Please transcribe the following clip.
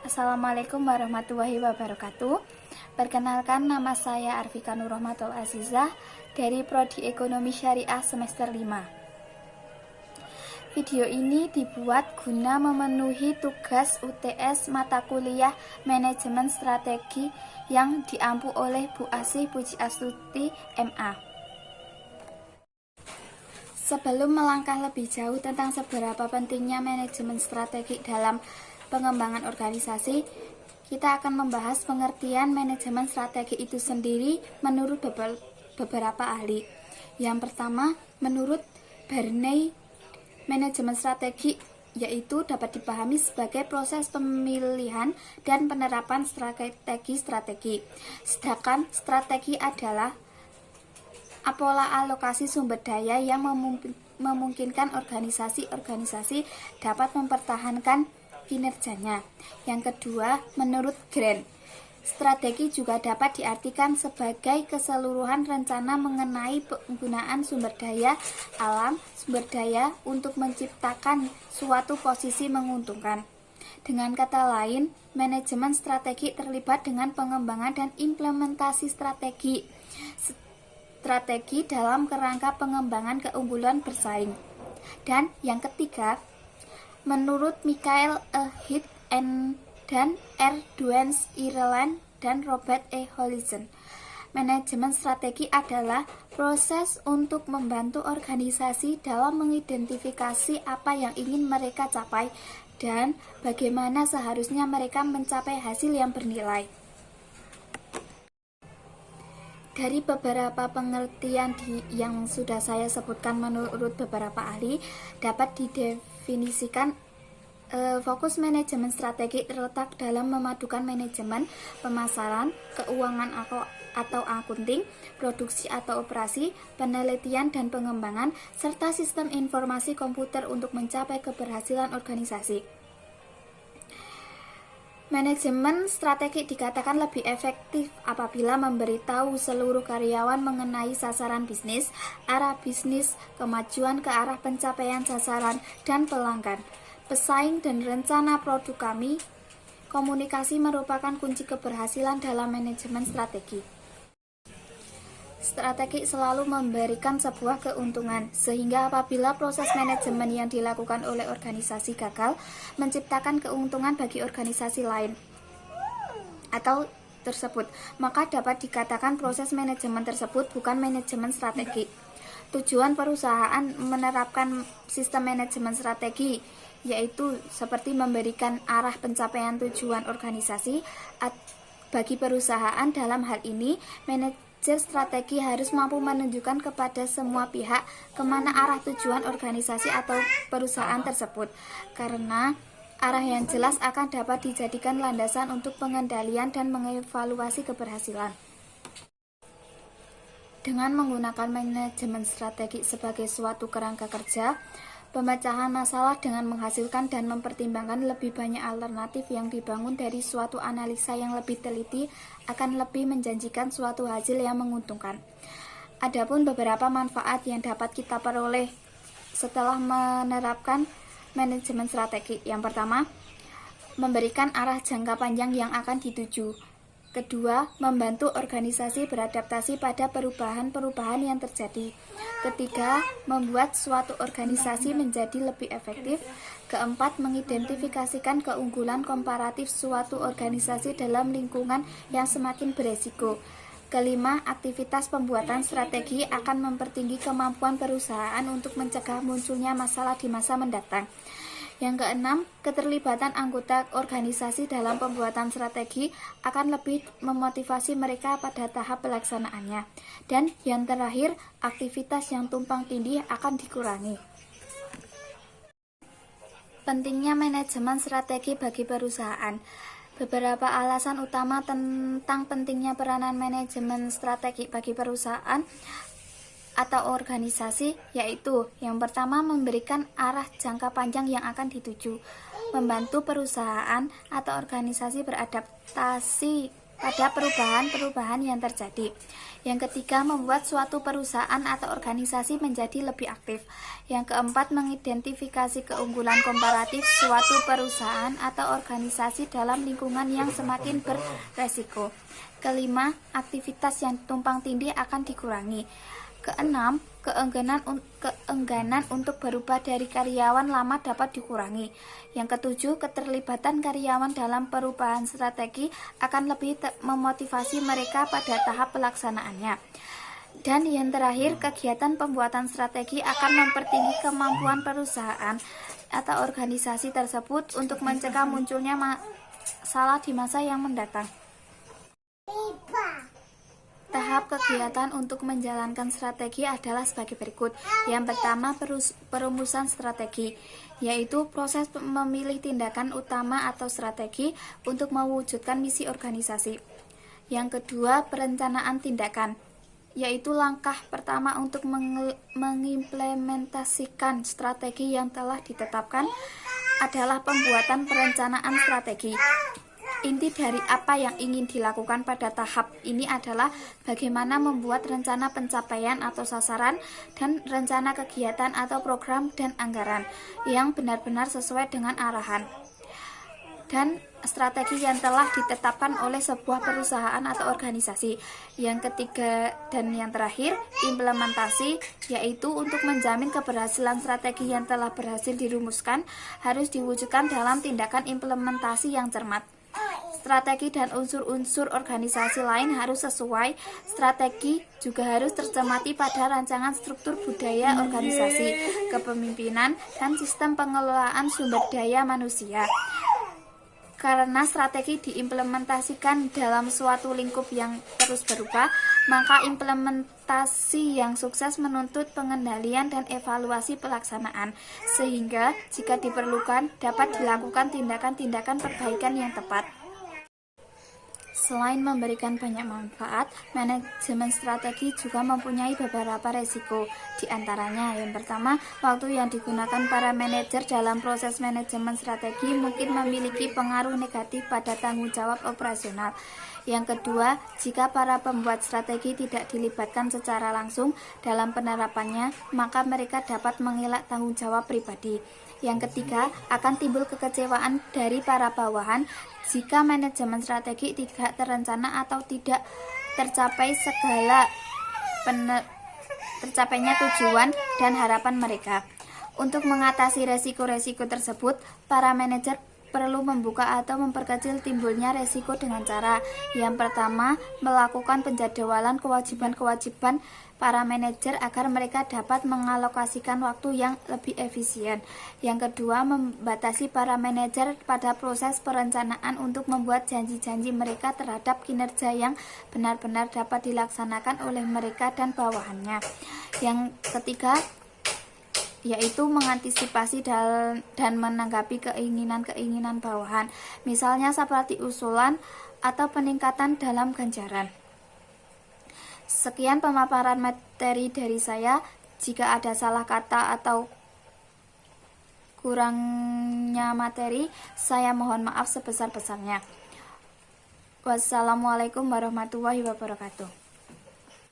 Assalamualaikum warahmatullahi wabarakatuh. Perkenalkan, nama saya Arfika Nurrohmatul Azizah dari Prodi Ekonomi Syariah semester 5. Video ini dibuat guna memenuhi tugas UTS mata kuliah Manajemen Strategi yang diampu oleh Bu Asih Pujiastuti MA. Sebelum melangkah lebih jauh tentang seberapa pentingnya manajemen strategi dalam pengembangan organisasi, kita akan membahas pengertian manajemen strategi itu sendiri menurut beberapa ahli. Yang pertama, menurut Barney, manajemen strategi yaitu dapat dipahami sebagai proses pemilihan dan penerapan strategi. Sedangkan strategi adalah pola alokasi sumber daya yang memungkinkan organisasi dapat mempertahankan kinerjanya. Yang kedua, menurut Grant, strategi juga dapat diartikan sebagai keseluruhan rencana mengenai penggunaan sumber daya alam, sumber daya untuk menciptakan suatu posisi menguntungkan. Dengan kata lain, manajemen strategi terlibat dengan pengembangan dan implementasi strategi dalam kerangka pengembangan keunggulan bersaing. Dan yang ketiga, menurut Michael E. Heath dan R. Duens Ireland dan Robert E. Hollison, manajemen strategi adalah proses untuk membantu organisasi dalam mengidentifikasi apa yang ingin mereka capai dan bagaimana seharusnya mereka mencapai hasil yang bernilai. Dari beberapa pengertian yang sudah saya sebutkan menurut beberapa ahli, dapat didefinisikan fokus manajemen strategi terletak dalam memadukan manajemen, pemasaran, keuangan atau akunting, produksi atau operasi, penelitian dan pengembangan, serta sistem informasi komputer untuk mencapai keberhasilan organisasi. Manajemen strategi dikatakan lebih efektif apabila memberitahu seluruh karyawan mengenai sasaran bisnis, arah bisnis, kemajuan ke arah pencapaian sasaran dan pelanggan, pesaing dan rencana produk kami. Komunikasi merupakan kunci keberhasilan dalam manajemen strategi. Strategi selalu memberikan sebuah keuntungan, sehingga apabila proses manajemen yang dilakukan oleh organisasi gagal, menciptakan keuntungan bagi organisasi lain atau tersebut, maka dapat dikatakan proses manajemen tersebut bukan manajemen strategi. Tujuan perusahaan menerapkan sistem manajemen strategi yaitu seperti memberikan arah pencapaian tujuan organisasi. Bagi perusahaan dalam hal ini, manajer strategi harus mampu menunjukkan kepada semua pihak kemana arah tujuan organisasi atau perusahaan tersebut, karena arah yang jelas akan dapat dijadikan landasan untuk pengendalian dan mengevaluasi keberhasilan. Dengan menggunakan manajemen strategi sebagai suatu kerangka kerja, pemecahan masalah dengan menghasilkan dan mempertimbangkan lebih banyak alternatif yang dibangun dari suatu analisa yang lebih teliti akan lebih menjanjikan suatu hasil yang menguntungkan. Adapun beberapa manfaat yang dapat kita peroleh setelah menerapkan manajemen strategi. Yang pertama, memberikan arah jangka panjang yang akan dituju. Kedua, membantu organisasi beradaptasi pada perubahan-perubahan yang terjadi. Ketiga, membuat suatu organisasi menjadi lebih efektif. Keempat, mengidentifikasikan keunggulan komparatif suatu organisasi dalam lingkungan yang semakin beresiko. Kelima, aktivitas pembuatan strategi akan mempertinggi kemampuan perusahaan untuk mencegah munculnya masalah di masa mendatang. Yang keenam, keterlibatan anggota organisasi dalam pembuatan strategi akan lebih memotivasi mereka pada tahap pelaksanaannya. Dan yang terakhir, aktivitas yang tumpang tindih akan dikurangi. Pentingnya manajemen strategi bagi perusahaan. Beberapa alasan utama tentang pentingnya peranan manajemen strategi bagi perusahaan atau organisasi, yaitu yang pertama, memberikan arah jangka panjang yang akan dituju, membantu perusahaan atau organisasi beradaptasi pada perubahan-perubahan yang terjadi. Yang ketiga, membuat suatu perusahaan atau organisasi menjadi lebih aktif. Yang keempat, mengidentifikasi keunggulan komparatif suatu perusahaan atau organisasi dalam lingkungan yang semakin beresiko. Kelima, aktivitas yang tumpang tindih akan dikurangi. Keenam, keengganan untuk berubah dari karyawan lama dapat dikurangi. Yang ketujuh, keterlibatan karyawan dalam perubahan strategi akan lebih memotivasi mereka pada tahap pelaksanaannya. Dan yang terakhir, kegiatan pembuatan strategi akan mempertinggi kemampuan perusahaan atau organisasi tersebut untuk mencegah munculnya masalah di masa yang mendatang. Tahap kegiatan untuk menjalankan strategi adalah sebagai berikut. Yang pertama, perumusan strategi, yaitu proses memilih tindakan utama atau strategi untuk mewujudkan misi organisasi. Yang kedua, perencanaan tindakan, yaitu langkah pertama untuk mengimplementasikan strategi yang telah ditetapkan adalah pembuatan perencanaan strategi. Inti dari apa yang ingin dilakukan pada tahap ini adalah bagaimana membuat rencana pencapaian atau sasaran dan rencana kegiatan atau program dan anggaran yang benar-benar sesuai dengan arahan dan strategi yang telah ditetapkan oleh sebuah perusahaan atau organisasi. Yang ketiga dan yang terakhir, implementasi, yaitu untuk menjamin keberhasilan strategi yang telah berhasil dirumuskan harus diwujudkan dalam tindakan implementasi yang cermat. Strategi dan unsur-unsur organisasi lain harus sesuai. Strategi juga harus tercermati pada rancangan struktur budaya organisasi, kepemimpinan, dan sistem pengelolaan sumber daya manusia. Karena strategi diimplementasikan dalam suatu lingkup yang terus berubah, maka implementasi yang sukses menuntut pengendalian dan evaluasi pelaksanaan, sehingga jika diperlukan dapat dilakukan tindakan-tindakan perbaikan yang tepat. Selain memberikan banyak manfaat, manajemen strategi juga mempunyai beberapa resiko. Di antaranya, yang pertama, waktu yang digunakan para manajer dalam proses manajemen strategi mungkin memiliki pengaruh negatif pada tanggung jawab operasional. Yang kedua, jika para pembuat strategi tidak dilibatkan secara langsung dalam penerapannya, maka mereka dapat mengelak tanggung jawab pribadi. Yang ketiga, akan timbul kekecewaan dari para bawahan jika manajemen strategi tidak terencana atau tidak tercapai tercapainya tujuan dan harapan mereka. Untuk mengatasi resiko-resiko tersebut, para manajer perlu membuka atau memperkecil timbulnya resiko dengan cara yang pertama, melakukan penjadwalan kewajiban-kewajiban para manajer agar mereka dapat mengalokasikan waktu yang lebih efisien. Yang kedua, membatasi para manajer pada proses perencanaan untuk membuat janji-janji mereka terhadap kinerja yang benar-benar dapat dilaksanakan oleh mereka dan bawahannya. Yang ketiga, yaitu mengantisipasi dan menanggapi keinginan-keinginan bawahan, misalnya seperti usulan atau peningkatan dalam ganjaran. Sekian pemaparan materi dari saya. Jika ada salah kata atau kurangnya materi, saya mohon maaf sebesar-besarnya. Wassalamualaikum warahmatullahi wabarakatuh.